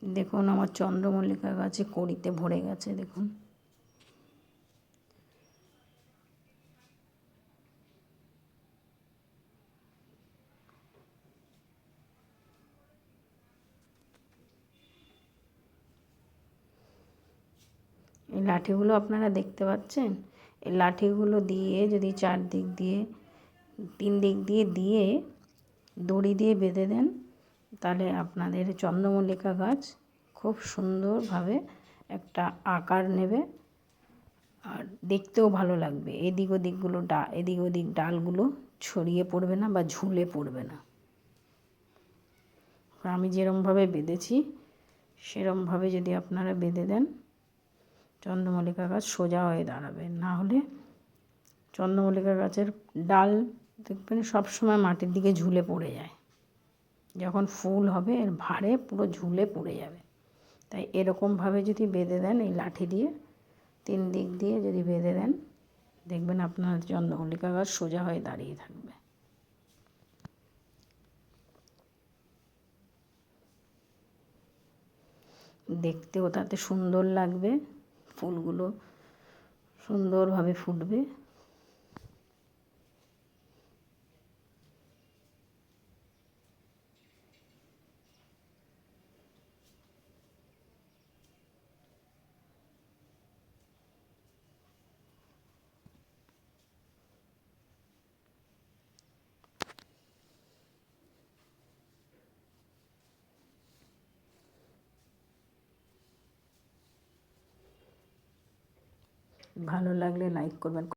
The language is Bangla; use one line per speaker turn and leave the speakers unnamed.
দেখুন আমার চন্দ্রমল্লিকা গাছে কড়িতে ভরে গেছে। দেখুন এই লাঠিগুলো আপনারা দেখতে পাচ্ছেন। এই লাঠিগুলো দিয়ে যদি চারদিক দিয়ে 3 দিক দিয়ে দড়ি দিয়ে বেঁধে দেন, তাহলে আপনাদের চন্দ্রমল্লিকা গাছ খুব সুন্দরভাবে একটা আকার নেবে আর দেখতেও ভালো লাগবে। এদিক ওদিক ডালগুলো ছড়িয়ে পড়বে না বা ঝুলে পড়বে না। আমি যেরমভাবে বেঁধেছি সেরমভাবে যদি আপনারা বেঁধে দেন, চন্দ্রমল্লিকা গাছ সোজা হয়ে দাঁড়াবে। না হলে চন্দ্রমল্লিকা গাছের ডাল দেখবেন সবসময় মাটির দিকে ঝুলে পড়ে যায়। যখন ফুল হবে এর ভারে পুরো ঝুলে পড়ে যাবে। তাই এরকমভাবে যদি বেঁধে দেন, এই লাঠি দিয়ে 3 দিক দিয়ে যদি বেঁধে দেন, দেখবেন আপনার চন্দ্রমল্লিকা গাছ সোজা হয়ে দাঁড়িয়ে থাকবে। দেখতেও তাতে সুন্দর লাগবে, ফুলগুলো সুন্দরভাবে ফুটবে। ভালো লাগলে লাইক করবেন।